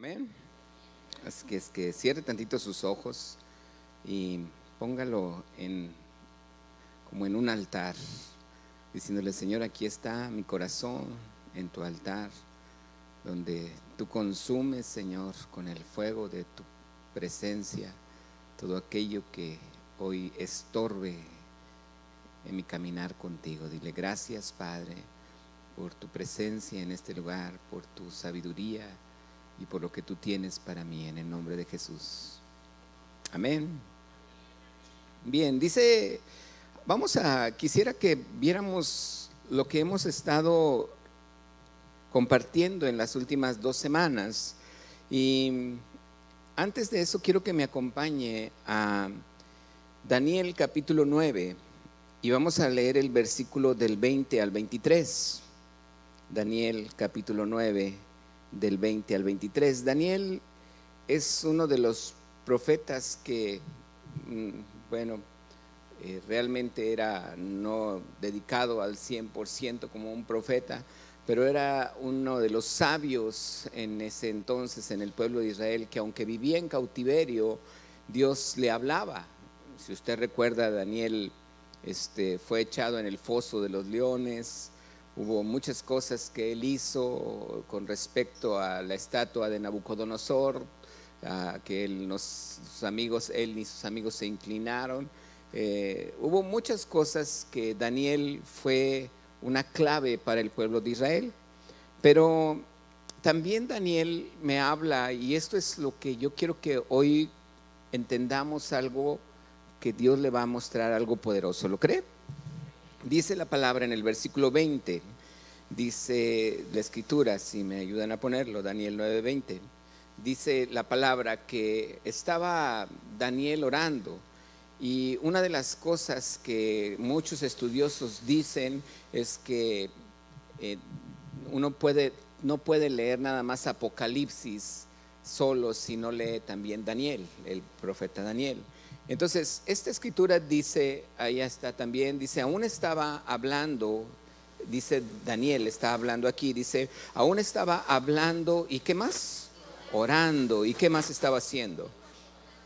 Amén. Así que cierre tantito sus ojos y póngalo como en un altar, diciéndole: Señor, aquí está mi corazón en tu altar, donde tú consumes, Señor, con el fuego de tu presencia todo aquello que hoy estorbe en mi caminar contigo. Dile: gracias, Padre, por tu presencia en este lugar, por tu sabiduría y por lo que tú tienes para mí, en el nombre de Jesús. Amén. Bien, quisiera que viéramos lo que hemos estado compartiendo en las últimas 2 semanas. Y antes de eso quiero que me acompañe a Daniel capítulo 9 y vamos a leer el versículo del 20 al 23. Daniel capítulo 9 del 20 al 23. Daniel es uno de los profetas que, realmente era no dedicado al 100% como un profeta, pero era uno de los sabios en ese entonces en el pueblo de Israel, que aunque vivía en cautiverio, Dios le hablaba. Si usted recuerda, Daniel fue echado en el foso de los leones. Hubo muchas cosas que él hizo con respecto a la estatua de Nabucodonosor, que él y sus amigos se inclinaron. Hubo muchas cosas que Daniel fue una clave para el pueblo de Israel. Pero también Daniel me habla, y esto es lo que yo quiero que hoy entendamos, algo que Dios le va a mostrar, algo poderoso. ¿Lo cree? Dice la palabra en el versículo 20, dice la escritura, si me ayudan a ponerlo, Daniel 9:20, dice la palabra que estaba Daniel orando. Y una de las cosas que muchos estudiosos dicen es que uno no puede leer nada más Apocalipsis solo si no lee también Daniel, el profeta Daniel. Entonces, esta escritura dice, ahí está también, dice: aún estaba hablando, dice Daniel, está hablando aquí, dice: aún estaba hablando, ¿y qué más? Orando. ¿Y qué más estaba haciendo?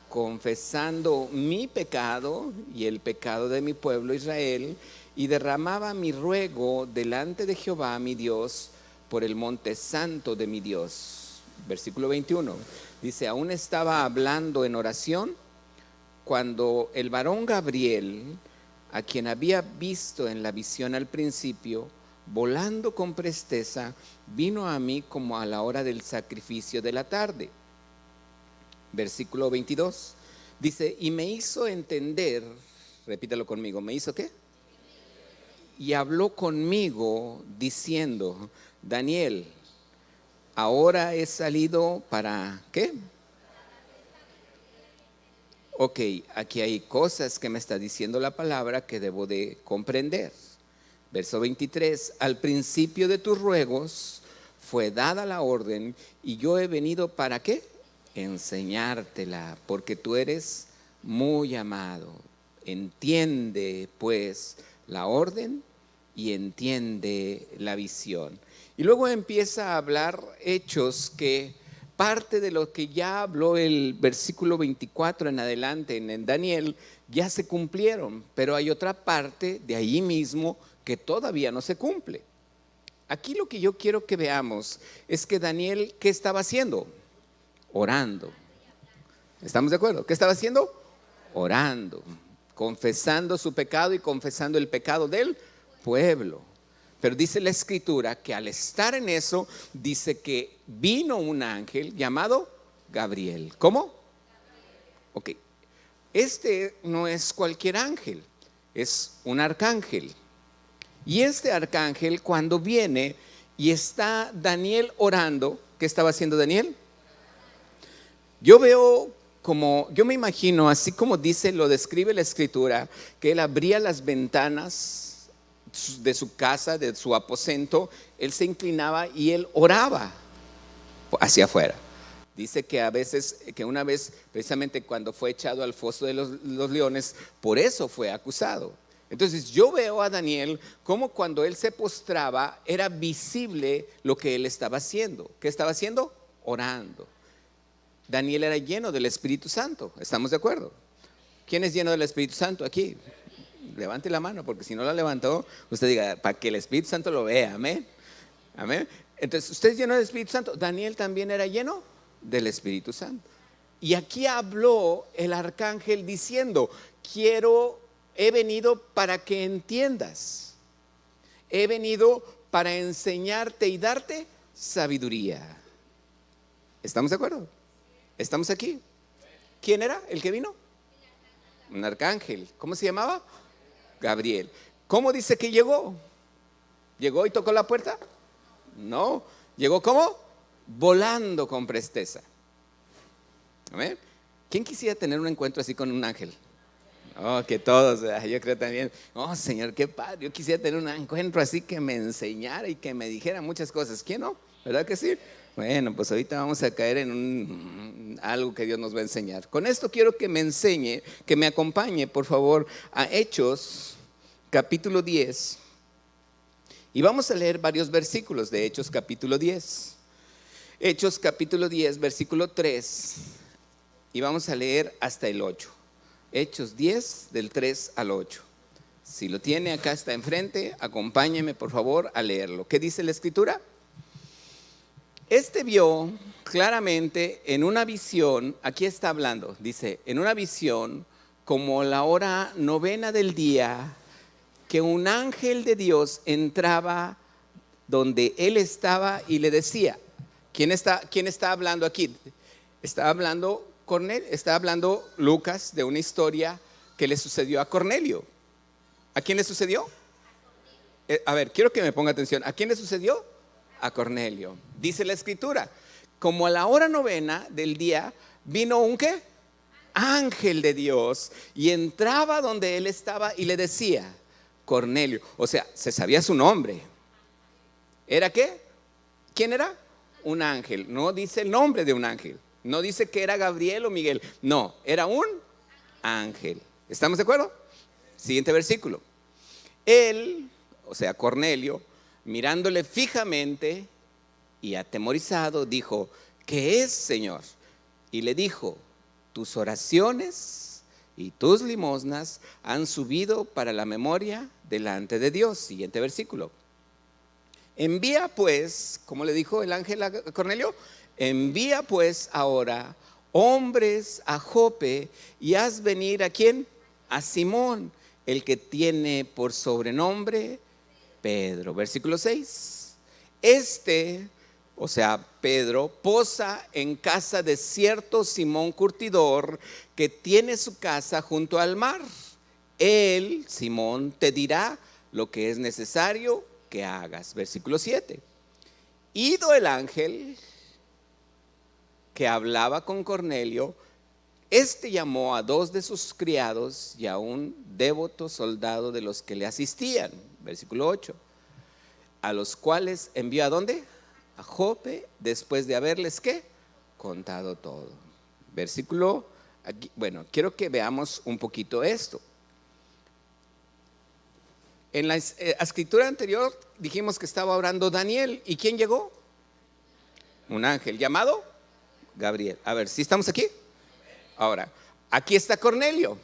Confesando mi pecado y el pecado de mi pueblo Israel, y derramaba mi ruego delante de Jehová mi Dios por el monte santo de mi Dios. Versículo 21, dice: aún estaba hablando en oración cuando el varón Gabriel, a quien había visto en la visión al principio, volando con presteza, vino a mí como a la hora del sacrificio de la tarde. Versículo 22, dice: y me hizo entender, repítalo conmigo, ¿me hizo qué? Y habló conmigo diciendo: Daniel, ahora he salido para ¿qué? Ok, aquí hay cosas que me está diciendo la palabra que debo de comprender. Verso 23, al principio de tus ruegos fue dada la orden, y yo he venido ¿para qué? Enseñártela, porque tú eres muy amado. Entiende pues la orden y entiende la visión. Y luego empieza a hablar hechos que parte de lo que ya habló el versículo 24 en adelante en Daniel ya se cumplieron, pero hay otra parte de ahí mismo que todavía no se cumple. Aquí lo que yo quiero que veamos es que Daniel, ¿qué estaba haciendo? Orando. ¿Estamos de acuerdo? ¿Qué estaba haciendo? Orando, confesando su pecado y confesando el pecado del pueblo. Pero dice la escritura que al estar en eso, dice que vino un ángel llamado Gabriel. ¿Cómo? Ok, este no es cualquier ángel, es un arcángel. Y este arcángel, cuando viene y está Daniel orando, ¿qué estaba haciendo Daniel? Yo me imagino, así como lo describe la escritura, que él abría las ventanas de su casa, de su aposento, él se inclinaba y él oraba hacia afuera. Dice que una vez, precisamente cuando fue echado al foso de los leones, por eso fue acusado. Entonces yo veo a Daniel como cuando él se postraba, era visible lo que él estaba haciendo. ¿Qué estaba haciendo? Orando. Daniel era lleno del Espíritu Santo. ¿Estamos de acuerdo? ¿Quién es lleno del Espíritu Santo aquí? Levante la mano, porque si no la levantó, usted diga, para que el Espíritu Santo lo vea. Amén. Amén. Entonces, usted es lleno del Espíritu Santo. Daniel también era lleno del Espíritu Santo. Y aquí habló el arcángel diciendo, he venido para que entiendas. He venido para enseñarte y darte sabiduría. ¿Estamos de acuerdo? ¿Estamos aquí? ¿Quién era el que vino? Un arcángel. ¿Cómo se llamaba? Gabriel. ¿Cómo dice que llegó? ¿Llegó y tocó la puerta? No. ¿Llegó cómo? Volando con presteza. ¿Amén? ¿Quién quisiera tener un encuentro así con un ángel? Oh, que todos, yo creo también. Oh, Señor, qué padre. Yo quisiera tener un encuentro así que me enseñara y que me dijera muchas cosas. ¿Quién no? ¿Verdad que sí? Bueno, pues ahorita vamos a caer en algo que Dios nos va a enseñar. Con esto quiero que me enseñe, que me acompañe, por favor, a Hechos, capítulo 10. Y vamos a leer varios versículos de Hechos, capítulo 10. Hechos, capítulo 10, versículo 3. Y vamos a leer hasta el 8. Hechos 10, del 3 al 8. Si lo tiene, acá está enfrente, acompáñeme por favor a leerlo. ¿Qué dice la escritura? Este vio claramente en una visión, aquí está hablando, dice, en una visión como la hora 9 del día, que un ángel de Dios entraba donde él estaba y le decía, ¿quién está hablando aquí? Está hablando Lucas de una historia que le sucedió a Cornelio. ¿A quién le sucedió? A ver, quiero que me ponga atención. ¿A quién le sucedió? A Cornelio. Dice la escritura, como a la hora 9 del día vino un ¿qué? Ángel de Dios y entraba donde él estaba y le decía, Cornelio. O sea, se sabía su nombre. ¿Era qué? ¿Quién era? Un ángel. No dice el nombre de un ángel. No dice que era Gabriel o Miguel. No, era un ángel. ¿Estamos de acuerdo? Siguiente versículo. Él, o sea, Cornelio, mirándole fijamente y atemorizado, dijo, ¿qué es, Señor? Y le dijo, tus oraciones y tus limosnas han subido para la memoria delante de Dios. Siguiente versículo. Envía pues, como le dijo el ángel a Cornelio, envía pues ahora hombres a Jope y haz venir ¿a quién? A Simón, el que tiene por sobrenombre Pedro. Versículo 6. O sea, Pedro, posa en casa de cierto Simón curtidor que tiene su casa junto al mar. Él, Simón, te dirá lo que es necesario que hagas. Versículo 7. Ido el ángel que hablaba con Cornelio, llamó a 2 de sus criados y a un devoto soldado de los que le asistían. Versículo 8. A los cuales envió ¿a dónde? A Jope, después de haberles ¿qué? Contado todo. Versículo, aquí, bueno, quiero que veamos un poquito esto. En la escritura anterior dijimos que estaba orando Daniel. ¿Y quién llegó? Un ángel llamado Gabriel. A ver, ¿sí estamos aquí? Ahora, aquí está Cornelio.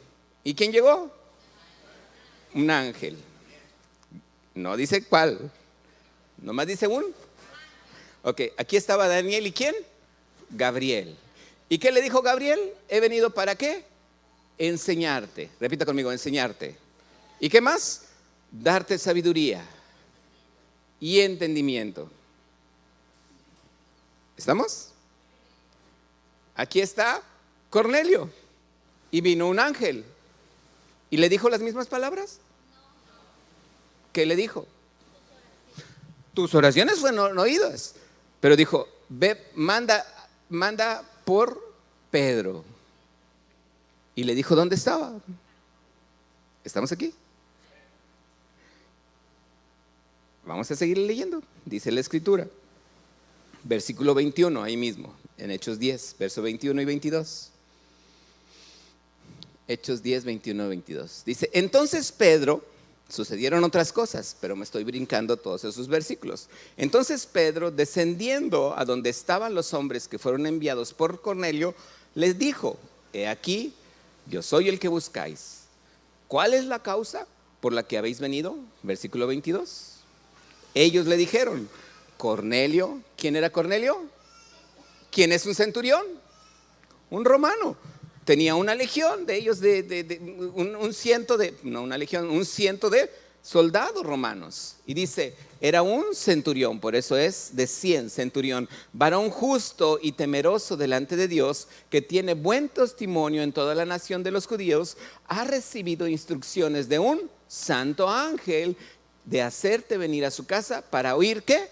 ¿Y quién llegó? Un ángel. No dice cuál. Nomás dice un. Ok, aquí estaba Daniel. ¿Y quién? Gabriel. ¿Y qué le dijo Gabriel? He venido ¿para qué? Enseñarte. Repita conmigo, enseñarte. ¿Y qué más? Darte sabiduría y entendimiento. ¿Estamos? Aquí está Cornelio y vino un ángel y le dijo las mismas palabras. ¿Qué le dijo? Tus oraciones fueron oídas, pero dijo, ve, manda por Pedro. Y le dijo dónde estaba. ¿Estamos aquí? Vamos a seguir leyendo. Dice la escritura, versículo 21, ahí mismo, en Hechos 10, verso 21 y 22. Hechos 10, 21 y 22. Dice, entonces Pedro Sucedieron otras cosas, pero me estoy brincando todos esos versículos. Entonces Pedro, descendiendo a donde estaban los hombres que fueron enviados por Cornelio, les dijo: he aquí, yo soy el que buscáis. ¿Cuál es la causa por la que habéis venido? Versículo 22. Ellos le dijeron: Cornelio. ¿Quién era Cornelio? ¿Quién es un centurión? Un romano. Tenía una legión de ellos, un ciento de soldados romanos. Y dice, era un centurión, por eso es de 100, centurión, varón justo y temeroso delante de Dios, que tiene buen testimonio en toda la nación de los judíos, ha recibido instrucciones de un santo ángel de hacerte venir a su casa para oír, ¿qué?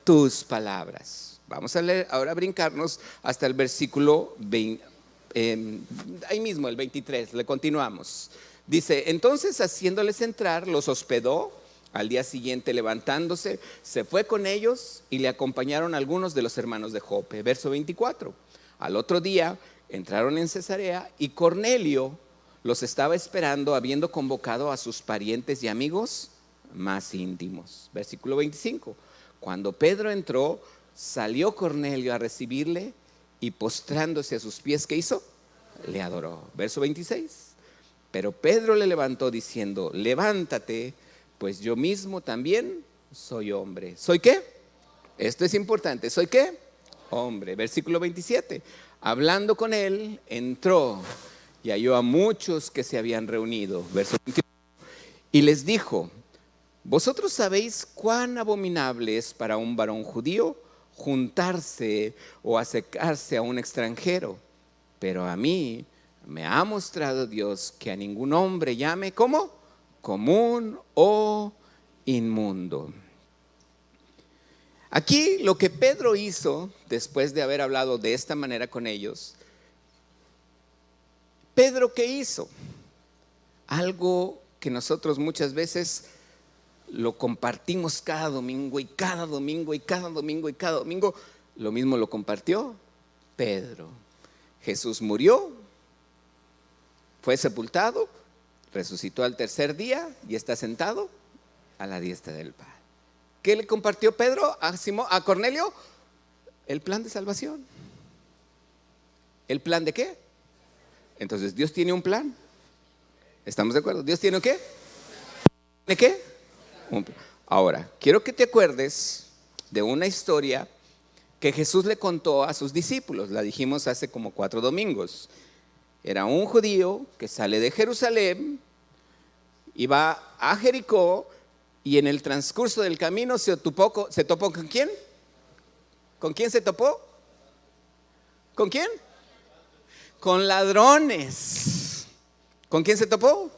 Tus palabras. Vamos a leer, ahora brincarnos hasta el versículo 20. Ahí mismo el 23, le continuamos. Dice, entonces haciéndoles entrar, los hospedó. Al día siguiente, levantándose, se fue con ellos y le acompañaron algunos de los hermanos de Jope. Verso 24. Al otro día entraron en Cesarea y Cornelio los estaba esperando, habiendo convocado a sus parientes y amigos más íntimos. Versículo 25. Cuando Pedro entró, salió Cornelio a recibirle y postrándose a sus pies, ¿qué hizo? Le adoró. Verso 26. Pero Pedro le levantó diciendo, levántate, pues yo mismo también soy hombre. ¿Soy qué? Esto es importante. ¿Soy qué? Hombre. Versículo 27. Hablando con él, entró y halló a muchos que se habían reunido. Verso 21. Y les dijo, vosotros sabéis cuán abominable es para un varón judío juntarse o acercarse a un extranjero, pero a mí me ha mostrado Dios que a ningún hombre llame como común o inmundo. Aquí lo que Pedro hizo después de haber hablado de esta manera con ellos, Pedro, ¿qué hizo? Algo que nosotros muchas veces lo compartimos cada domingo y cada domingo y cada domingo y cada domingo. Lo mismo lo compartió Pedro. Jesús murió, fue sepultado, resucitó al tercer día y está sentado a la diestra del Padre. ¿Qué le compartió Pedro a Cornelio? El plan de salvación. ¿El plan de qué? Entonces Dios tiene un plan. ¿Estamos de acuerdo? ¿Dios tiene qué? ¿Tiene qué? Ahora, quiero que te acuerdes de una historia que Jesús le contó a sus discípulos. La dijimos hace como 4 domingos. Era un judío que sale de Jerusalén y va a Jericó, y en el transcurso del camino se topó ¿con quién? ¿Con quién se topó? ¿Con quién? Con ladrones. ¿Con quién se topó?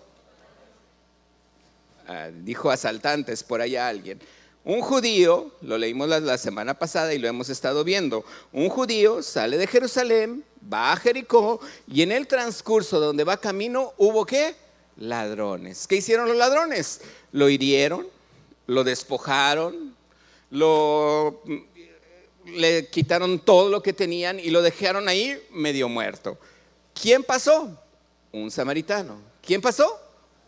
Dijo asaltantes por allá alguien. Un judío, lo leímos la semana pasada y lo hemos estado viendo. Un judío sale de Jerusalén, va a Jericó, y en el transcurso donde va camino hubo ¿qué? Ladrones. ¿Qué hicieron los ladrones? Lo hirieron, lo despojaron, le quitaron todo lo que tenían y lo dejaron ahí medio muerto. ¿Quién pasó? Un samaritano. ¿Quién pasó?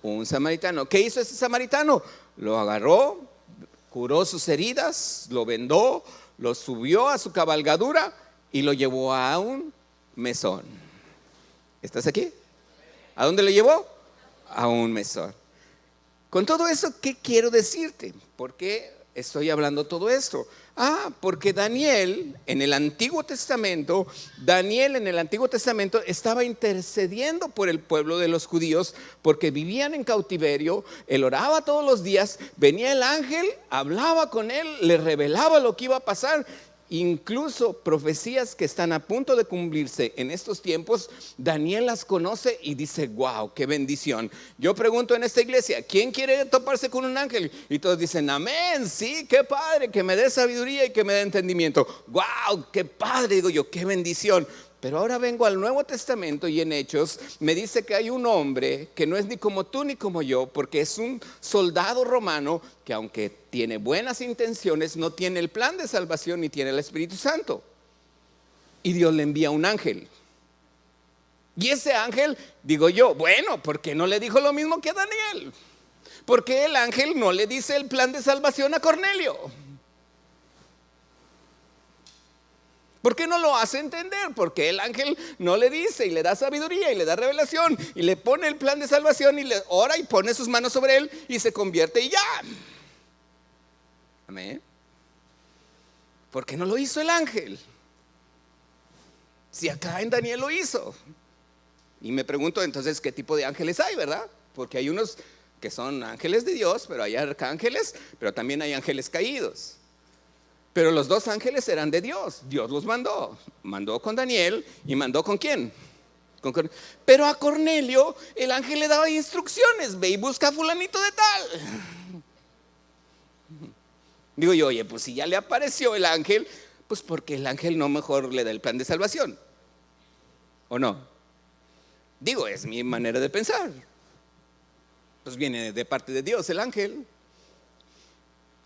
Un samaritano. ¿Qué hizo ese samaritano? Lo agarró, curó sus heridas, lo vendó, lo subió a su cabalgadura y lo llevó a un mesón. ¿Estás aquí? ¿A dónde lo llevó? A un mesón. Con todo eso, ¿qué quiero decirte? ¿Por qué estoy hablando todo esto? Porque Daniel en el Antiguo Testamento estaba intercediendo por el pueblo de los judíos porque vivían en cautiverio. Él oraba todos los días, venía el ángel, hablaba con él, le revelaba lo que iba a pasar. Incluso profecías que están a punto de cumplirse en estos tiempos, Daniel las conoce y dice, wow, qué bendición. Yo pregunto en esta iglesia, ¿quién quiere toparse con un ángel? Y todos dicen, amén, sí, qué padre, que me dé sabiduría y que me dé entendimiento. Wow, qué padre, digo yo, qué bendición. Pero ahora vengo al Nuevo Testamento y en Hechos me dice que hay un hombre que no es ni como tú ni como yo, porque es un soldado romano que aunque tiene buenas intenciones, no tiene el plan de salvación ni tiene el Espíritu Santo. Y Dios le envía un ángel. Y ese ángel, digo yo, bueno, ¿por qué no le dijo lo mismo que a Daniel? ¿Por qué el ángel no le dice el plan de salvación a Cornelio? ¿Por qué no lo hace entender? Porque el ángel no le dice y le da sabiduría y le da revelación y le pone el plan de salvación y le ora y pone sus manos sobre él y se convierte y ya. Amén. ¿Por qué no lo hizo el ángel? Si acá en Daniel lo hizo. Y me pregunto entonces qué tipo de ángeles hay, ¿verdad? Porque hay unos que son ángeles de Dios, pero hay arcángeles, pero también hay ángeles caídos. Pero los dos ángeles eran de Dios. Dios los mandó. Mandó con Daniel y mandó ¿con quién? Pero a Cornelio el ángel le daba instrucciones. Ve y busca a fulanito de tal. Digo yo, oye, pues si ya le apareció el ángel, pues porque el ángel no mejor le da el plan de salvación. ¿O no? Digo, es mi manera de pensar. Pues viene de parte de Dios el ángel.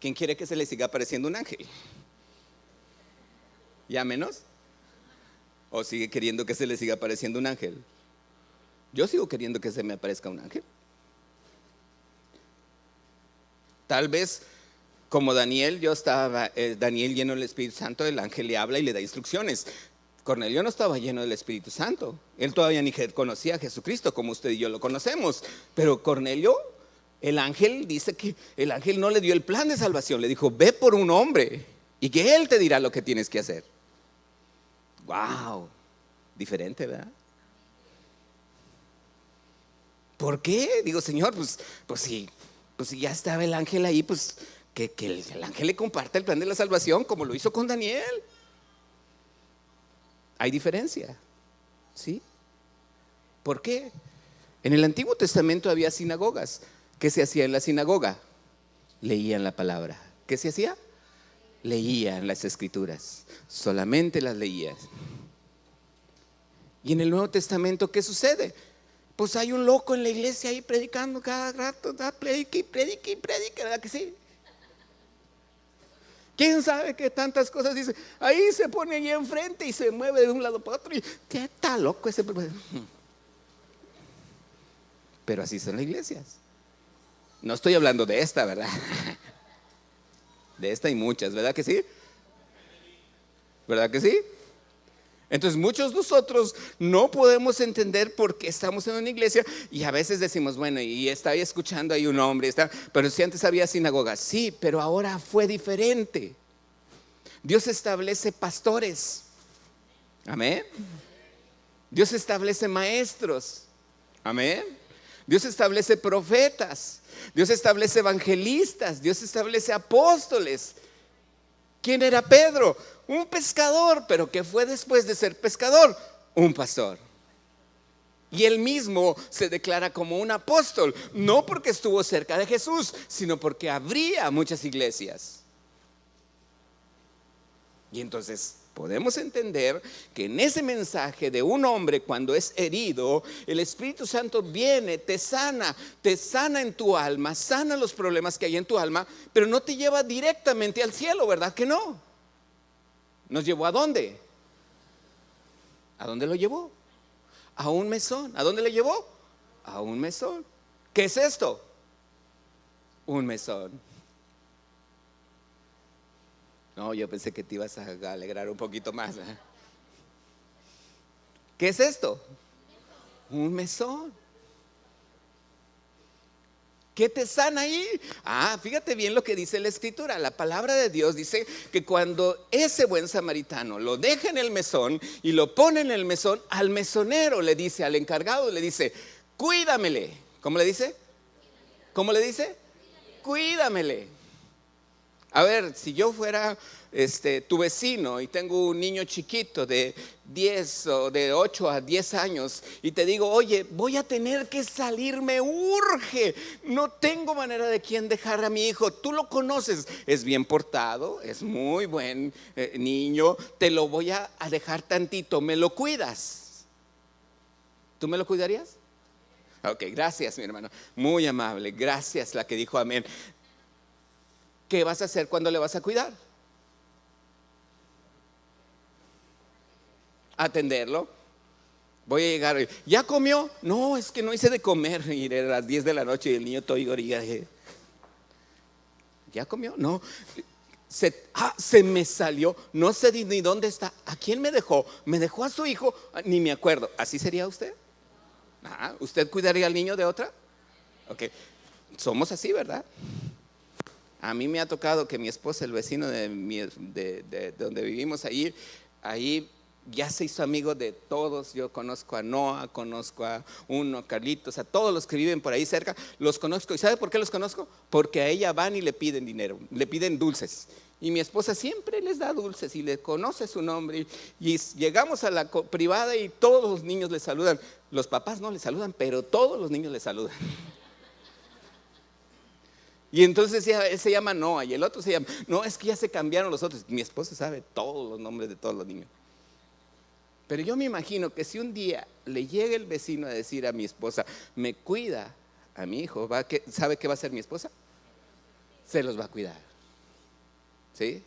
¿Quién quiere que se le siga apareciendo un ángel? ¿Ya menos? ¿O sigue queriendo que se le siga apareciendo un ángel? Yo sigo queriendo que se me aparezca un ángel. Tal vez como Daniel, Daniel lleno del Espíritu Santo, el ángel le habla y le da instrucciones. Cornelio no estaba lleno del Espíritu Santo. Él todavía ni conocía a Jesucristo como usted y yo lo conocemos. Pero Cornelio, el ángel dice que el ángel no le dio el plan de salvación. Le dijo, ve por un hombre y que él te dirá lo que tienes que hacer. Wow, diferente, ¿verdad? ¿Por qué? Digo, Señor, pues si ya estaba el ángel ahí, pues que el ángel le comparta el plan de la salvación como lo hizo con Daniel. Hay diferencia, ¿sí? ¿Por qué? En el Antiguo Testamento había sinagogas. ¿Qué se hacía en la sinagoga? Leían la palabra. ¿Qué se hacía? Leían las escrituras. Solamente las leían. Y en el Nuevo Testamento, ¿qué sucede? Pues hay un loco en la iglesia ahí predicando cada rato, predique, ¿verdad que sí? ¿Quién sabe qué tantas cosas dice? Ahí se pone ahí enfrente y se mueve de un lado para otro y ¿qué está loco ese? Pero así son las iglesias. No estoy hablando de esta, ¿verdad? De esta hay muchas, ¿verdad que sí? ¿Verdad que sí? Entonces muchos de nosotros no podemos entender por qué estamos en una iglesia y a veces decimos, bueno, y está ahí escuchando ahí un hombre, pero si antes había sinagogas, sí, pero ahora fue diferente. Dios establece pastores, amén. Dios establece maestros, amén. Dios establece profetas, Dios establece evangelistas, Dios establece apóstoles. ¿Quién era Pedro? Un pescador, pero ¿qué fue después de ser pescador? Un pastor. Y él mismo se declara como un apóstol, no porque estuvo cerca de Jesús, sino porque habría muchas iglesias. Y entonces podemos entender que en ese mensaje de un hombre cuando es herido, el Espíritu Santo viene, te sana en tu alma, sana los problemas que hay en tu alma, pero no te lleva directamente al cielo, ¿verdad que no? ¿Nos llevó a dónde? ¿A dónde lo llevó? A un mesón. ¿A dónde le llevó? A un mesón. ¿Qué es esto? Un mesón. No, yo pensé que te ibas a alegrar un poquito más, ¿eh? ¿Qué es esto? Un mesón. ¿Qué te sana ahí? Fíjate bien lo que dice la escritura. La palabra de Dios dice que cuando ese buen samaritano lo deja en el mesón y lo pone en el mesón, al mesonero le dice, al encargado le dice, cuídamele. ¿Cómo le dice? ¿Cómo le dice? Cuídamele. A ver, si yo fuera tu vecino y tengo un niño chiquito de 10 o de 8 a 10 años y te digo, oye, voy a tener que salir, me urge, no tengo manera de quién dejar a mi hijo, tú lo conoces, es bien portado, es muy buen niño, te lo voy a dejar tantito, ¿me lo cuidas? ¿Tú me lo cuidarías? Ok, gracias mi hermano, muy amable, gracias la que dijo amén. ¿Qué vas a hacer cuando le vas a cuidar? Atenderlo. Voy a llegar, ¿ya comió? No, es que no hice de comer. Y era las 10 de la noche y el niño todo lloría. ¿Ya comió? No. Se me salió, no sé ni dónde está. ¿A quién me dejó? ¿Me dejó a su hijo? Ni me acuerdo. ¿Así sería usted? ¿Usted cuidaría al niño de otra? Ok, somos así, ¿verdad? A mí me ha tocado que mi esposa, el vecino de donde vivimos ahí ya se hizo amigo de todos. Yo conozco a Noah, conozco a Carlitos, a todos los que viven por ahí cerca, los conozco. ¿Y sabe por qué los conozco? Porque a ella van y le piden dinero, le piden dulces. Y mi esposa siempre les da dulces y le conoce su nombre. Y llegamos a la privada y todos los niños le saludan. Los papás no le saludan, pero todos los niños le saludan. Y entonces él se llama Noah y el otro se llama, no, es que ya se cambiaron los otros. Mi esposa sabe todos los nombres de todos los niños. Pero yo me imagino que si un día le llega el vecino a decir a mi esposa, me cuida a mi hijo, ¿sabe qué va a hacer mi esposa? Se los va a cuidar. ¿Sí?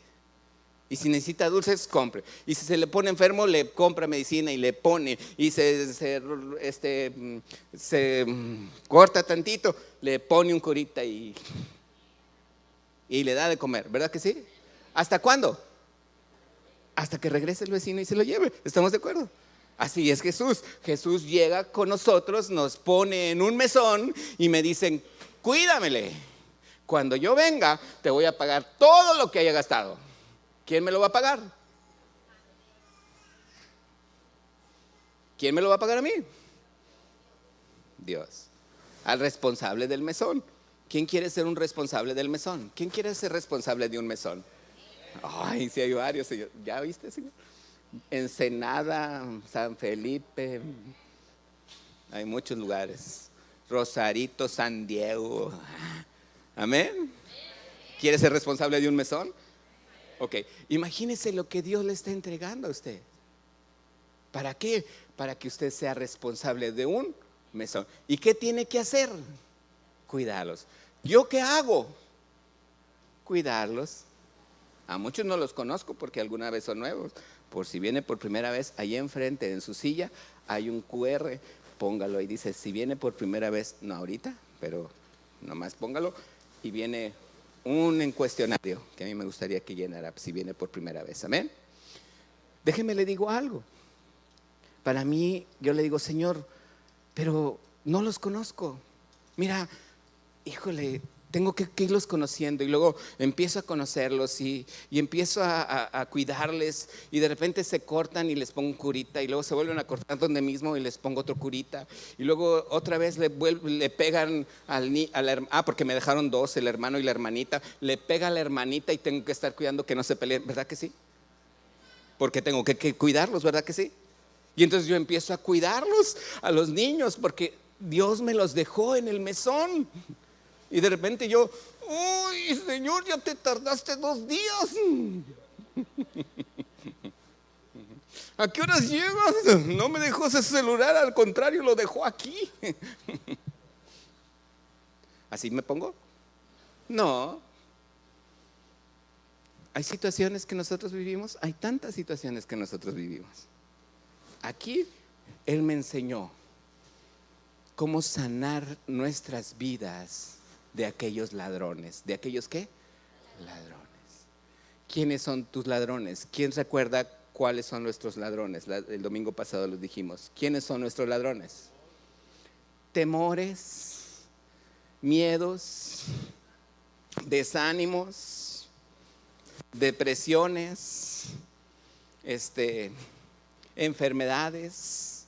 Y si necesita dulces, compre. Y si se le pone enfermo, le compra medicina y le pone. Y se corta tantito, le pone un curita y le da de comer. ¿Verdad que sí? ¿Hasta cuándo? Hasta que regrese el vecino y se lo lleve. ¿Estamos de acuerdo? Así es Jesús. Jesús llega con nosotros, nos pone en un mesón y me dicen, cuídamele. Cuando yo venga, te voy a pagar todo lo que haya gastado. ¿Quién me lo va a pagar? ¿Quién me lo va a pagar a mí? Dios. Al responsable del mesón. ¿Quién quiere ser un responsable del mesón? ¿Quién quiere ser responsable de un mesón? Ay, sí hay varios, señor. ¿Ya viste, señor? Ensenada, San Felipe, hay muchos lugares. Rosarito, San Diego. Amén. ¿Quiere ser responsable de un mesón? Ok, imagínese lo que Dios le está entregando a usted. ¿Para qué? Para que usted sea responsable de un mesón. ¿Y qué tiene que hacer? Cuidarlos. ¿Yo qué hago? Cuidarlos. A muchos no los conozco porque alguna vez son nuevos. Por si viene por primera vez, ahí enfrente en su silla hay un QR, póngalo ahí. Dice, si viene por primera vez, no ahorita, pero nomás póngalo. Y viene un cuestionario que a mí me gustaría que llenara si viene por primera vez. Amén. Déjeme le digo algo. Para mí, yo le digo, Señor, pero no los conozco. Mira, híjole, tengo que irlos conociendo. Y luego empiezo a conocerlos y empiezo a cuidarles. Y de repente se cortan y les pongo un curita. Y luego se vuelven a cortar donde mismo y les pongo otro curita. Y luego otra vez le pegan porque me dejaron dos, el hermano y la hermanita. Le pega a la hermanita y tengo que estar cuidando que no se peleen. ¿Verdad que sí? Porque tengo que cuidarlos, ¿verdad que sí? Y entonces yo empiezo a cuidarlos a los niños porque Dios me los dejó en el mesón. Y de repente yo, uy, Señor, ya te tardaste 2 días. ¿A qué horas llegas? No me dejó ese celular, al contrario, lo dejó aquí. ¿Así me pongo? No. Hay situaciones que nosotros vivimos, hay tantas situaciones que nosotros vivimos. Aquí Él me enseñó cómo sanar nuestras vidas de aquellos ladrones. ¿De aquellos qué? Ladrones. ¿Quiénes son tus ladrones? ¿Quién recuerda cuáles son nuestros ladrones? El domingo pasado los dijimos. ¿Quiénes son nuestros ladrones? Temores, miedos, desánimos, depresiones, enfermedades,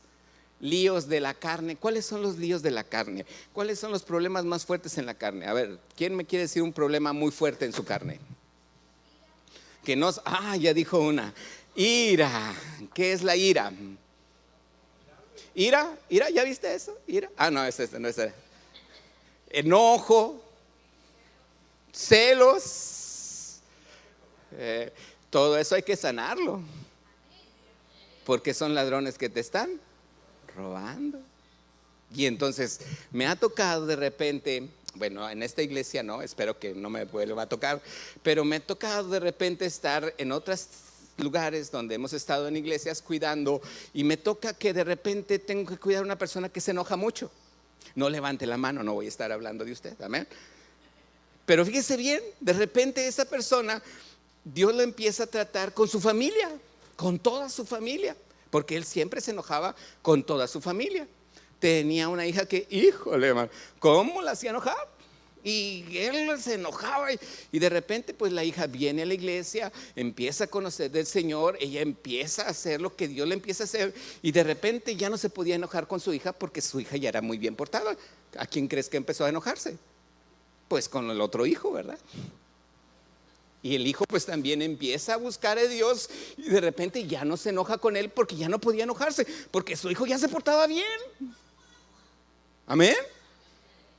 líos de la carne. ¿Cuáles son los líos de la carne? ¿Cuáles son los problemas más fuertes en la carne? A ver, ¿quién me quiere decir un problema muy fuerte en su carne? Que no, ya dijo una. Ira. ¿Qué es la ira? ¿Ira? ¿Ya viste eso? ¿Ira? No, no es ese. Enojo, celos. Todo eso hay que sanarlo. Porque son ladrones que te están robando. Y entonces me ha tocado de repente, bueno, en esta iglesia no, espero que no me vuelva a tocar, pero me ha tocado de repente estar en otras lugares donde hemos estado en iglesias cuidando y me toca que de repente tengo que cuidar a una persona que se enoja mucho. No levante la mano, no voy a estar hablando de usted, amén. Pero fíjese bien, de repente esa persona, Dios la empieza a tratar con su familia, con toda su familia, porque él siempre se enojaba con toda su familia. Tenía una hija que, híjole, hermano, ¿cómo la hacía enojar? Y él se enojaba y de repente pues la hija viene a la iglesia, empieza a conocer del Señor, ella empieza a hacer lo que Dios le empieza a hacer y de repente ya no se podía enojar con su hija porque su hija ya era muy bien portada. ¿A quién crees que empezó a enojarse? Pues con el otro hijo, ¿verdad? Y el hijo pues también empieza a buscar a Dios y de repente ya no se enoja con él porque ya no podía enojarse, porque su hijo ya se portaba bien. Amén.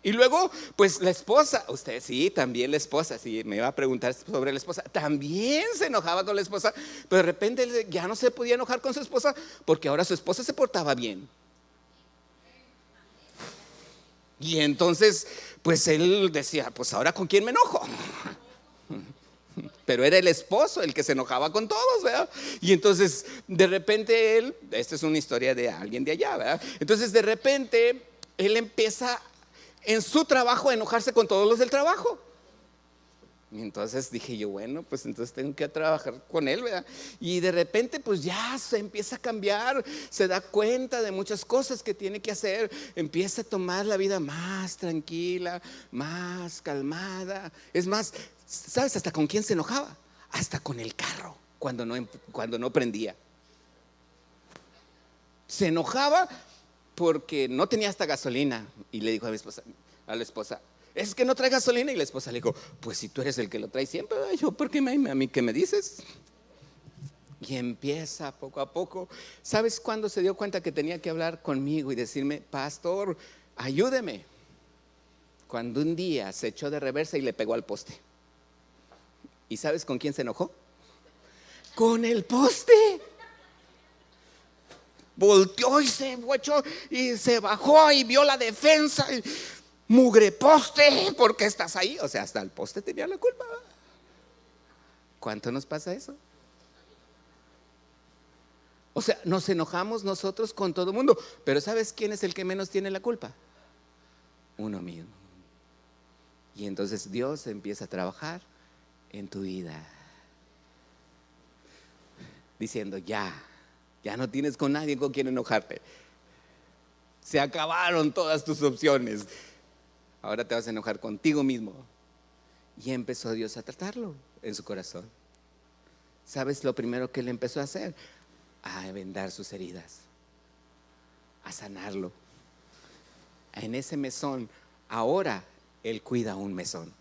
Y luego, pues la esposa, usted sí, también la esposa, sí, me iba a preguntar sobre la esposa, también se enojaba con la esposa, pero de repente ya no se podía enojar con su esposa porque ahora su esposa se portaba bien. Y entonces, pues él decía, pues ahora ¿con quién me enojo? Pero era el esposo el que se enojaba con todos, ¿verdad? Y entonces, de repente él, esta es una historia de alguien de allá, ¿verdad? Entonces, de repente, él empieza en su trabajo a enojarse con todos los del trabajo. Y entonces dije yo, bueno, pues entonces tengo que trabajar con él, ¿verdad? Y de repente pues ya se empieza a cambiar, se da cuenta de muchas cosas que tiene que hacer, empieza a tomar la vida más tranquila, más calmada. Es más, ¿sabes hasta con quién se enojaba? Hasta con el carro, cuando no prendía. Se enojaba porque no tenía hasta gasolina y le dijo a la esposa, es que no trae gasolina. Y la esposa le dijo, pues si tú eres el que lo trae siempre, yo, ¿por qué a mí qué me dices? Y empieza poco a poco. ¿Sabes cuándo se dio cuenta que tenía que hablar conmigo y decirme, pastor, ayúdeme? Cuando un día se echó de reversa y le pegó al poste. ¿Y sabes con quién se enojó? Con el poste. Volteó y se echó y se bajó y vio la defensa. Mugre poste, ¿por qué estás ahí? O sea, hasta el poste tenía la culpa. ¿Cuánto nos pasa eso? O sea, nos enojamos nosotros con todo el mundo, pero ¿sabes quién es el que menos tiene la culpa? Uno mismo. Y entonces Dios empieza a trabajar en tu vida, diciendo, ya no tienes con nadie con quien enojarte. Se acabaron todas tus opciones. Ahora te vas a enojar contigo mismo. Y empezó Dios a tratarlo en su corazón. ¿Sabes lo primero que él empezó a hacer? A vendar sus heridas, a sanarlo. En ese mesón, ahora él cuida un mesón.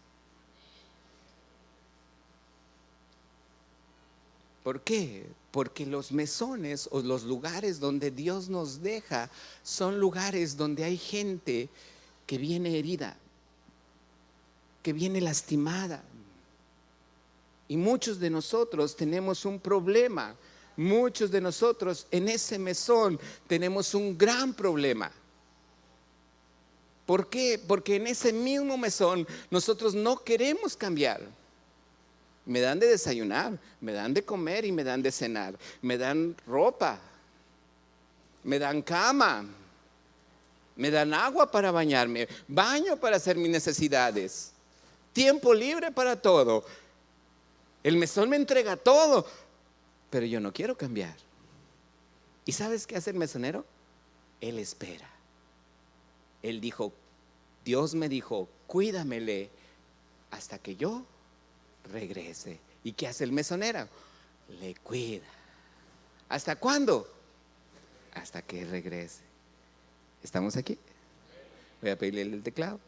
¿Por qué? Porque los mesones o los lugares donde Dios nos deja son lugares donde hay gente que viene herida, que viene lastimada. Y muchos de nosotros tenemos un problema. Muchos de nosotros en ese mesón tenemos un gran problema. ¿Por qué? Porque en ese mismo mesón nosotros no queremos cambiar. Me dan de desayunar, me dan de comer y me dan de cenar. Me dan ropa, me dan cama, me dan agua para bañarme, baño para hacer mis necesidades, tiempo libre para todo. El mesón me entrega todo, pero yo no quiero cambiar. ¿Y sabes qué hace el mesonero? Él espera. Él dijo, Dios me dijo, cuídamele hasta que yo regrese. ¿Y qué hace el mesonero? Le cuida. ¿Hasta cuándo? Hasta que regrese. ¿Estamos aquí? Voy a pedirle el teclado.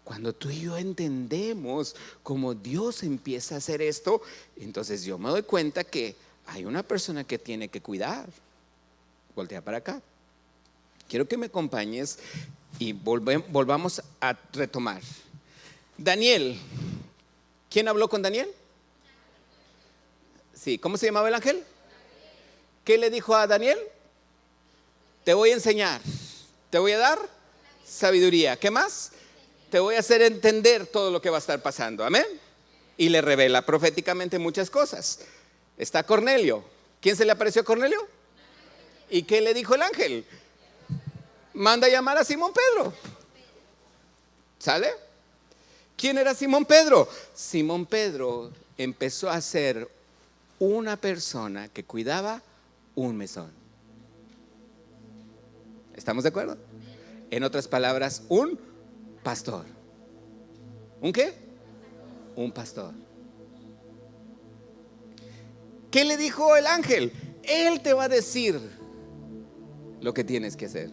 Cuando tú y yo entendemos cómo Dios empieza a hacer esto, entonces yo me doy cuenta que hay una persona que tiene que cuidar. Voltea para acá. Quiero que me acompañes y volvamos a retomar. Daniel. ¿Quién habló con Daniel? Sí, ¿cómo se llamaba el ángel? ¿Qué le dijo a Daniel? Te voy a enseñar, te voy a dar sabiduría. ¿Qué más? Te voy a hacer entender todo lo que va a estar pasando. Amén. Y le revela proféticamente muchas cosas. Está Cornelio. ¿Quién se le apareció a Cornelio? ¿Y qué le dijo el ángel? Manda a llamar a Simón Pedro. ¿Sale? ¿Quién era Simón Pedro? Simón Pedro empezó a ser una persona que cuidaba un mesón. ¿Estamos de acuerdo? En otras palabras, un pastor. ¿Un qué? Un pastor. ¿Qué le dijo el ángel? Él te va a decir lo que tienes que hacer.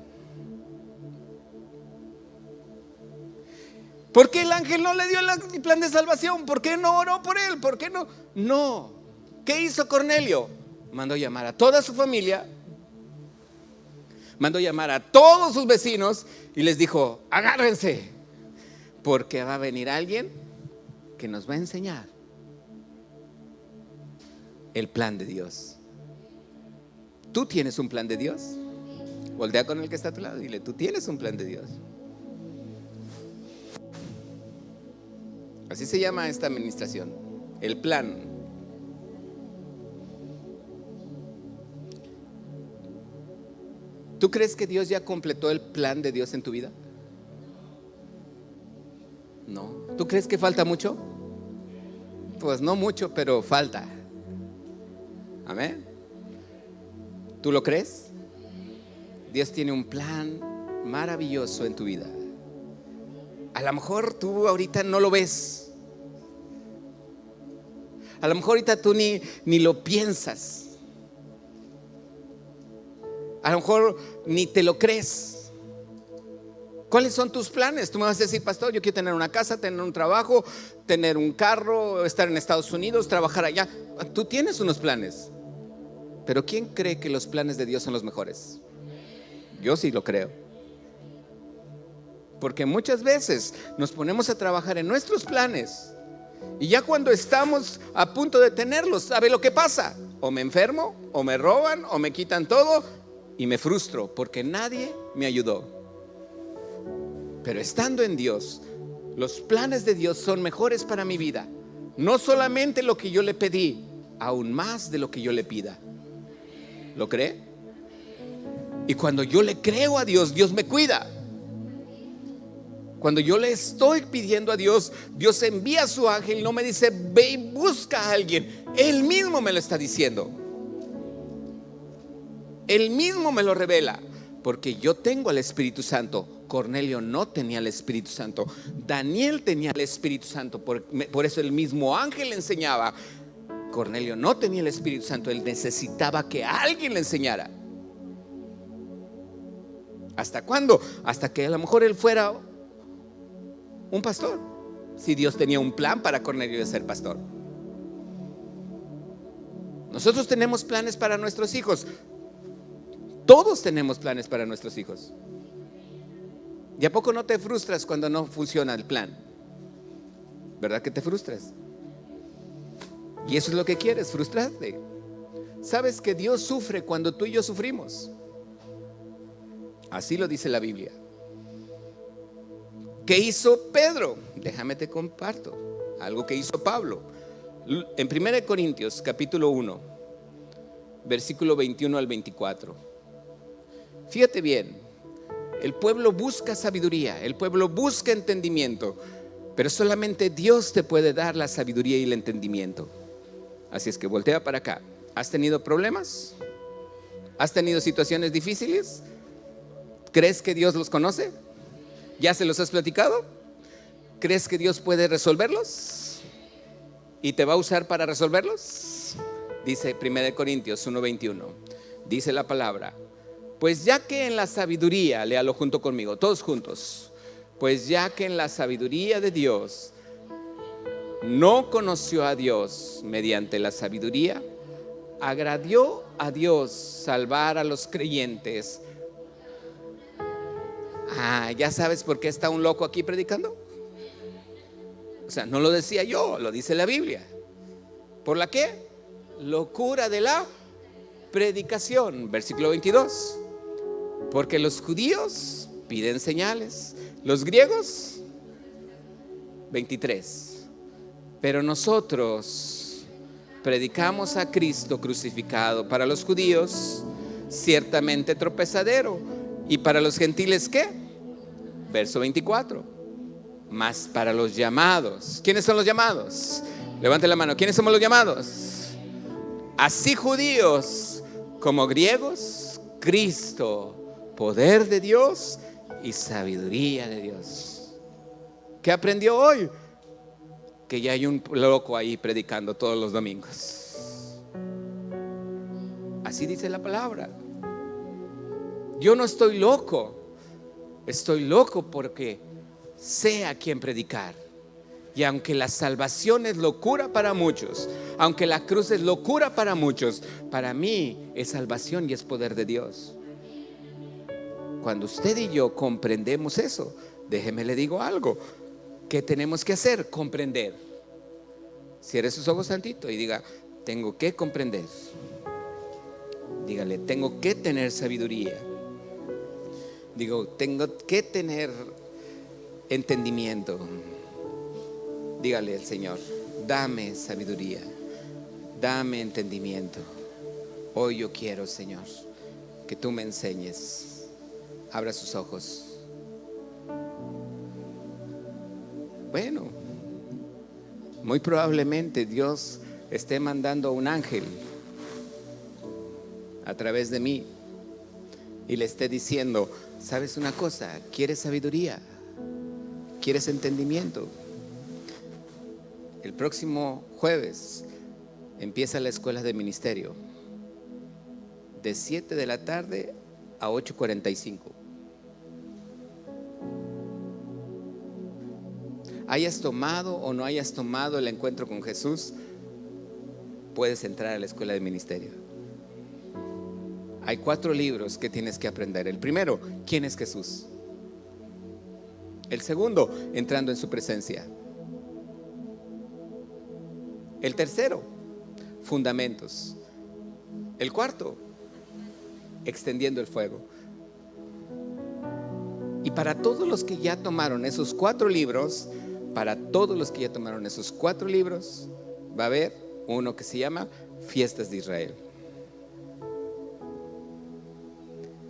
¿Por qué el ángel no le dio el plan de salvación? ¿Por qué no oró por él? ¿Por qué no? No. ¿Qué hizo Cornelio? Mandó llamar a toda su familia, mandó llamar a todos sus vecinos y les dijo: agárrense, porque va a venir alguien que nos va a enseñar el plan de Dios. ¿Tú tienes un plan de Dios? Voltea con el que está a tu lado y dile: tú tienes un plan de Dios. Así se llama esta administración, el plan. ¿Tú crees que Dios ya completó el plan de Dios en tu vida? No. ¿Tú crees que falta mucho? Pues no mucho, pero falta. Amén. ¿Tú lo crees? Dios tiene un plan maravilloso en tu vida. A lo mejor tú ahorita no lo ves. A lo mejor ahorita tú ni lo piensas. A lo mejor ni te lo crees. ¿Cuáles son tus planes? Tú me vas a decir: pastor, yo quiero tener una casa, tener un trabajo, tener un carro, estar en Estados Unidos, trabajar allá. Tú tienes unos planes. Pero ¿quién cree que los planes de Dios son los mejores? Yo sí lo creo. Porque muchas veces nos ponemos a trabajar en nuestros planes y ya cuando estamos a punto de tenerlos, ¿sabe lo que pasa? O me enfermo, o me roban, o me quitan todo y me frustro porque nadie me ayudó. Pero estando en Dios, los planes de Dios son mejores para mi vida. No solamente lo que yo le pedí, aún más de lo que yo le pida. ¿Lo cree? Y cuando yo le creo a Dios, Dios me cuida. Cuando yo le estoy pidiendo a Dios, Dios envía a su ángel, no me dice: ve y busca a alguien. Él mismo me lo está diciendo. Él mismo me lo revela, porque yo tengo al Espíritu Santo. Cornelio no tenía el Espíritu Santo. Daniel tenía el Espíritu Santo. Por eso el mismo ángel le enseñaba. Cornelio no tenía el Espíritu Santo. Él necesitaba que alguien le enseñara. ¿Hasta cuándo? Hasta que a lo mejor él fuera un pastor. Si Dios tenía un plan para Cornelio de ser pastor. Nosotros tenemos planes para nuestros hijos. Todos tenemos planes para nuestros hijos. ¿Y a poco no te frustras cuando no funciona el plan? ¿Verdad que te frustras? Y eso es lo que quieres, frustrarte. ¿Sabes que Dios sufre cuando tú y yo sufrimos? Así lo dice la Biblia. ¿Qué hizo Pedro? Déjame te comparto algo que hizo Pablo. En 1 Corintios capítulo 1, versículo 21 al 24. Fíjate bien. El pueblo busca sabiduría, el pueblo busca entendimiento, pero solamente Dios te puede dar la sabiduría y el entendimiento. Así es que voltea para acá. ¿Has tenido problemas? ¿Has tenido situaciones difíciles? ¿Crees que Dios los conoce? ¿Ya se los has platicado? ¿Crees que Dios puede resolverlos? ¿Y te va a usar para resolverlos? Dice 1 Corintios 1:21. Dice la palabra: pues ya que en la sabiduría, léalo junto conmigo, todos juntos. Pues ya que en la sabiduría de Dios no conoció a Dios mediante la sabiduría, agradó a Dios salvar a los creyentes. ¿Ya sabes por qué está un loco aquí predicando? O sea, no lo decía yo, lo dice la Biblia. ¿Por la qué? Locura de la predicación, versículo 22. Porque los judíos piden señales, los griegos, 23. Pero nosotros predicamos a Cristo crucificado. Para los judíos, ciertamente tropezadero. ¿Y para los gentiles qué? Verso 24. Mas para los llamados. ¿Quiénes son los llamados? Levante la mano. ¿Quiénes somos los llamados? Así judíos como griegos, Cristo, poder de Dios y sabiduría de Dios. ¿Qué aprendió hoy? Que ya hay un loco ahí predicando todos los domingos. Así dice la palabra. Yo no estoy loco. Estoy loco porque sé a quién predicar. Y aunque la salvación es locura para muchos, aunque la cruz es locura para muchos, para mí es salvación y es poder de Dios. Cuando usted y yo comprendemos eso, déjeme le digo algo. ¿Qué tenemos que hacer? Comprender. Cierre sus ojos tantito y diga: tengo que comprender. Dígale: tengo que tener sabiduría. Digo: tengo que tener entendimiento. Dígale al Señor: dame sabiduría, dame entendimiento. Hoy yo quiero, Señor, que tú me enseñes. Abra sus ojos. Bueno, muy probablemente Dios esté mandando a un ángel a través de mí y le esté diciendo: ¿sabes una cosa? ¿Quieres sabiduría? ¿Quieres entendimiento? El próximo jueves empieza la escuela de ministerio de 7 de la tarde a 8:45. Hayas tomado o no hayas tomado el encuentro con Jesús, puedes entrar a la escuela de ministerio. Hay 4 libros que tienes que aprender. El primero: ¿quién es Jesús? El segundo: entrando en su presencia. El tercero: fundamentos. El cuarto: extendiendo el fuego. Y para todos los que ya tomaron esos 4 libros, va a haber uno que se llama Fiestas de Israel.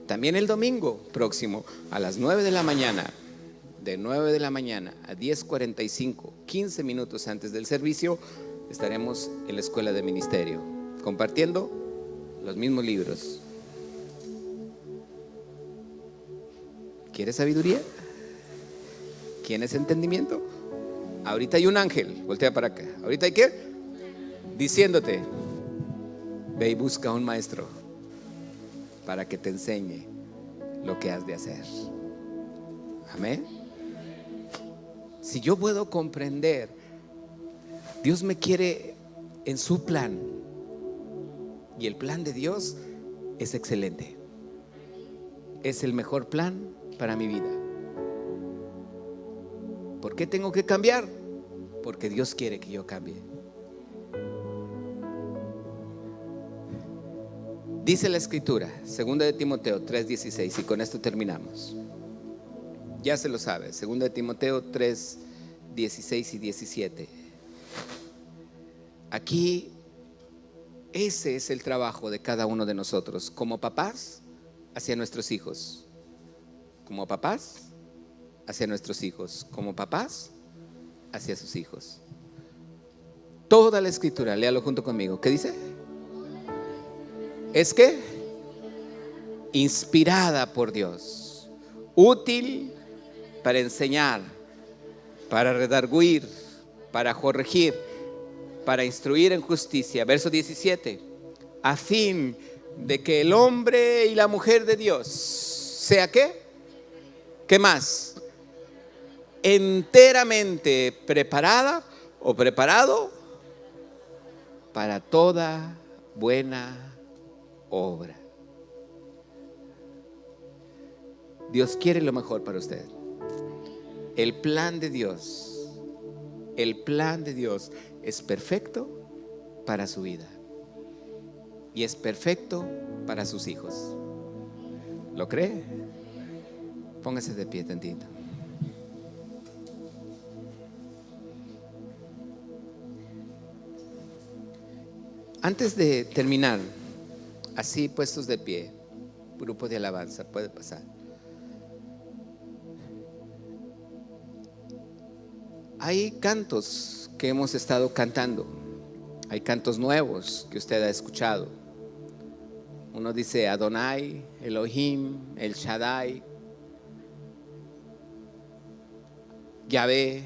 También el domingo próximo a las 9 de la mañana, de 9 de la mañana a 10:45, 15 minutos antes del servicio, estaremos en la escuela de ministerio compartiendo los mismos libros. ¿Quieres sabiduría? ¿Quieres entendimiento? Ahorita hay un ángel, voltea para acá. ¿Ahorita hay qué? Diciéndote: ve y busca un maestro para que te enseñe lo que has de hacer. Amén. Si yo puedo comprender, Dios me quiere en su plan, y el plan de Dios es excelente. Es el mejor plan para mi vida. ¿Por qué tengo que cambiar? Porque Dios quiere que yo cambie. Dice la escritura, 2 de Timoteo 3:16, y con esto terminamos. Ya se lo sabe, 2 de Timoteo 3:16 y 17. Aquí ese es el trabajo de cada uno de nosotros, como papás hacia nuestros hijos, como papás hacia nuestros hijos, como papás hacia sus hijos. Toda la escritura, léalo junto conmigo. ¿Qué dice? Es que inspirada por Dios, útil para enseñar, para redarguir, para corregir, para instruir en justicia. Verso 17: a fin de que el hombre y la mujer de Dios sea ¿qué? ¿Qué más? Enteramente preparada o preparado para toda buena obra. Dios quiere lo mejor para usted. El plan de Dios es perfecto para su vida y es perfecto para sus hijos. ¿Lo cree? Póngase de pie tantito. Antes de terminar, así puestos de pie, grupo de alabanza, puede pasar. Hay cantos que hemos estado cantando, hay cantos nuevos que usted ha escuchado. Uno dice Adonai, Elohim, El Shaddai, Yahvé,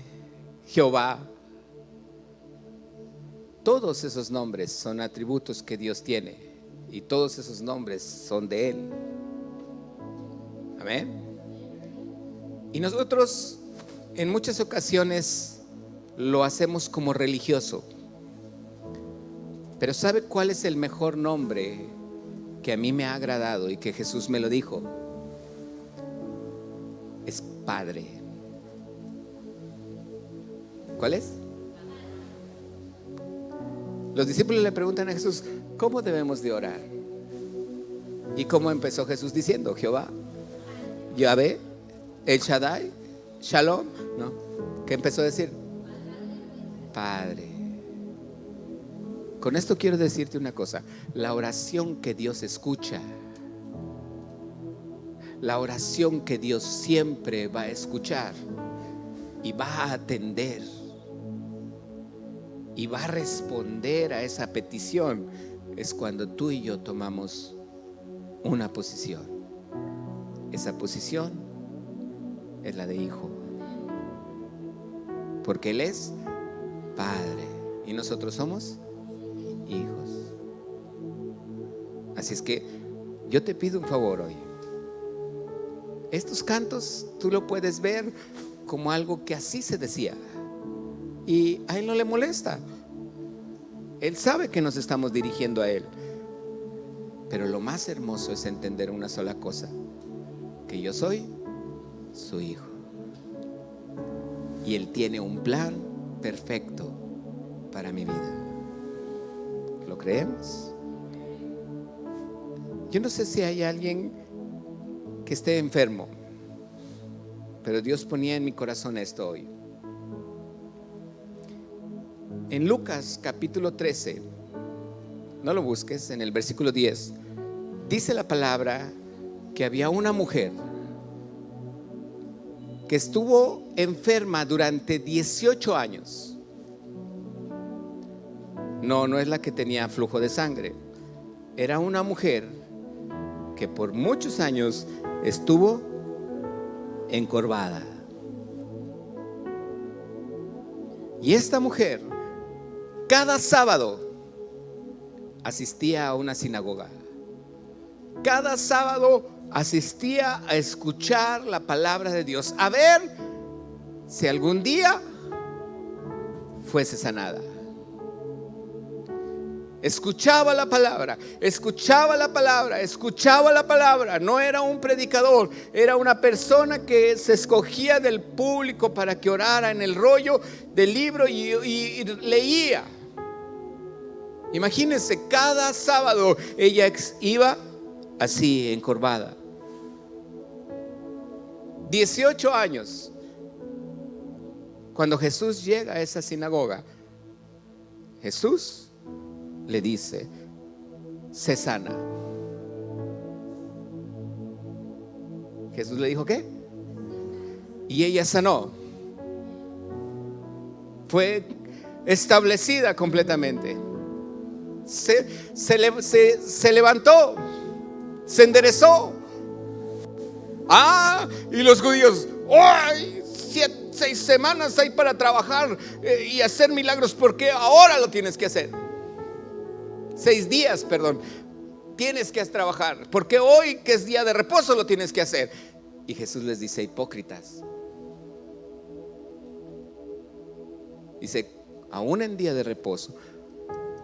Jehová. Todos esos nombres son atributos que Dios tiene y todos esos nombres son de Él. Amén. Y nosotros en muchas ocasiones lo hacemos como religioso. Pero ¿sabe cuál es el mejor nombre que a mí me ha agradado y que Jesús me lo dijo? Es Padre. ¿Cuál es? Los discípulos le preguntan a Jesús, ¿cómo debemos de orar? ¿Y cómo empezó Jesús diciendo? Jehová, Yahvé, El Shaddai, Shalom, ¿no? ¿Qué empezó a decir? Padre. Con esto quiero decirte una cosa: la oración que Dios escucha, la oración que Dios siempre va a escuchar y va a atender y va a responder a esa petición, es cuando tú y yo tomamos una posición. Esa posición es la de hijo, porque Él es Padre y nosotros somos hijos. Así es que yo te pido un favor hoy. Estos cantos tú lo puedes ver como algo que así se decía y a Él no le molesta. Él sabe que nos estamos dirigiendo a Él. Pero lo más hermoso es entender una sola cosa: que yo soy su hijo y Él tiene un plan perfecto para mi vida. ¿Lo creemos? Yo no sé si hay alguien que esté enfermo, pero Dios ponía en mi corazón esto hoy. En Lucas capítulo 13, no lo busques, en el versículo 10, dice la palabra que había una mujer que estuvo enferma durante 18 años. No es la que tenía flujo de sangre. Era una mujer que por muchos años estuvo encorvada. Y esta mujer cada sábado asistía a una sinagoga. Cada sábado asistía a escuchar la palabra de Dios, a ver si algún día fuese sanada. Escuchaba la palabra, escuchaba la palabra, escuchaba la palabra. No era un predicador, era una persona que se escogía del público para que orara en el rollo del libro y leía. Imagínense, cada sábado ella iba así, encorvada. 18 años. Cuando Jesús llega a esa sinagoga, Jesús le dice: sé sana. Jesús le dijo ¿qué? Y ella sanó. Fue establecida completamente. Se levantó, se enderezó. Y los judíos, ¡ay! 6 semanas hay para trabajar y hacer milagros, porque ahora lo tienes que hacer. 6 días, perdón, tienes que trabajar, porque hoy, que es día de reposo, lo tienes que hacer. Y Jesús les dice: hipócritas. Dice: aún en día de reposo,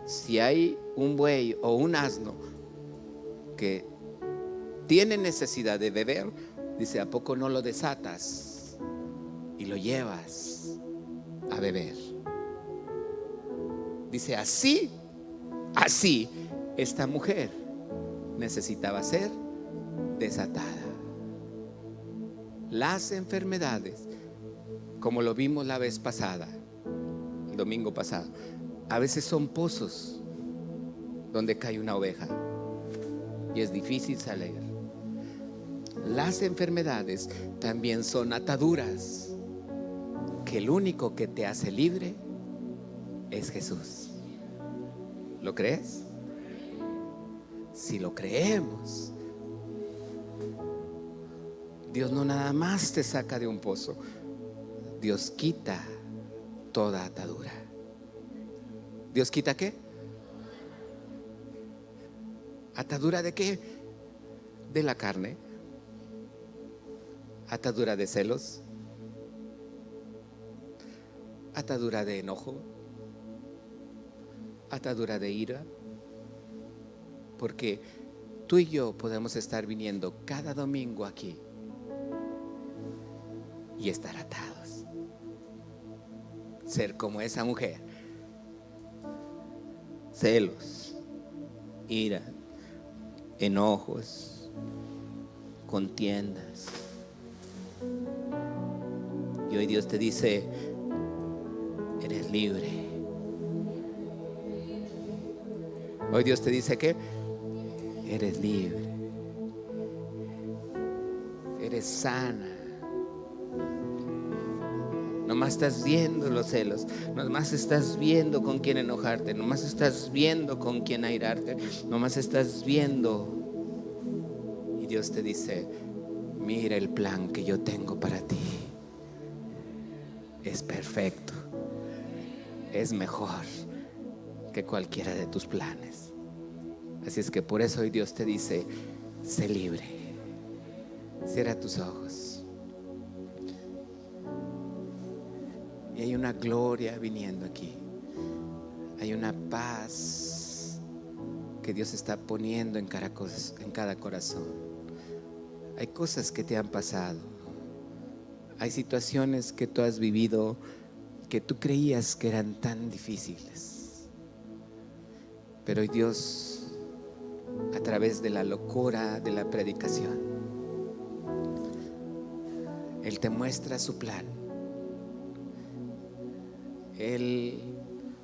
si hay un buey o un asno que tiene necesidad de beber, dice: ¿a poco no lo desatas y lo llevas a beber? Dice: así esta mujer necesitaba ser desatada. Las enfermedades, como lo vimos la vez pasada, el domingo pasado, a veces son pozos donde cae una oveja y es difícil salir. Las enfermedades también son ataduras que el único que te hace libre es Jesús. ¿Lo crees? Si lo creemos, Dios no nada más te saca de un pozo, Dios quita toda atadura. ¿Dios quita qué? ¿Atadura de qué? De la carne. ¿Atadura de celos? ¿Atadura de enojo? ¿Atadura de ira? Porque tú y yo podemos estar viniendo cada domingo aquí y estar atados. Ser como esa mujer. Celos, ira, enojos, contiendas. Y hoy Dios te dice, eres libre. Hoy Dios te dice que eres libre. Eres sana. Nomás estás viendo los celos, nomás estás viendo con quién enojarte, nomás estás viendo con quién airarte, nomás estás viendo. Y Dios te dice, mira el plan que yo tengo para ti. Es perfecto, es mejor que cualquiera de tus planes. Así es que por eso hoy Dios te dice, sé libre. Cierra tus ojos. Y hay una gloria viniendo aquí. Hay una paz que Dios está poniendo en cada corazón. Hay cosas que te han pasado. Hay situaciones que tú has vivido que tú creías que eran tan difíciles. Pero hoy Dios, a través de la locura de la predicación, Él te muestra su plan. Él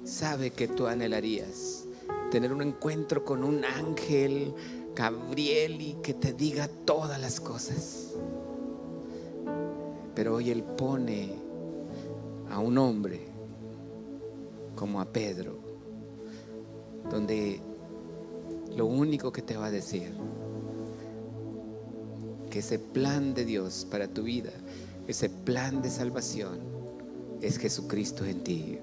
sabe que tú anhelarías tener un encuentro con un ángel Gabriel y que te diga todas las cosas. Pero hoy Él pone a un hombre como a Pedro, donde lo único que te va a decir que ese plan de Dios para tu vida, ese plan de salvación, es Jesucristo en ti.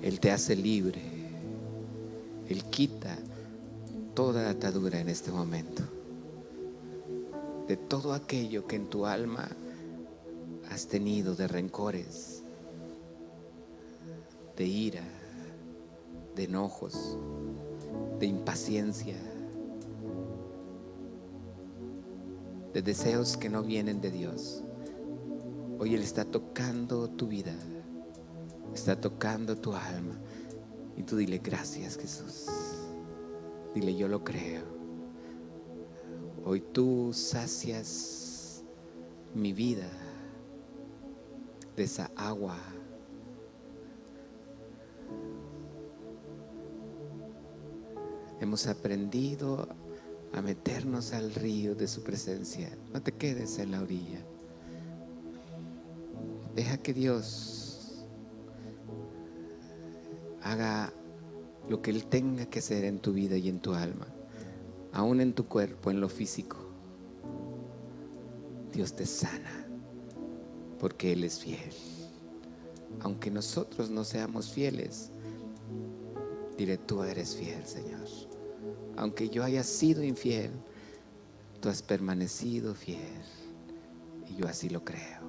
Él te hace libre. Él quita toda atadura en este momento de todo aquello que en tu alma has tenido de rencores, de ira, de enojos, de impaciencia, de deseos que no vienen de Dios. Hoy Él está tocando tu vida, está tocando tu alma. Y tú dile, gracias Jesús. Dile, yo lo creo. Hoy tú sacias mi vida de esa agua. Hemos aprendido a meternos al río de su presencia. No te quedes en la orilla. Deja que Dios haga lo que Él tenga que hacer en tu vida y en tu alma, aún en tu cuerpo, en lo físico. Dios te sana porque Él es fiel. Aunque nosotros no seamos fieles, diré, tú eres fiel, Señor. Aunque yo haya sido infiel, tú has permanecido fiel. Y yo así lo creo.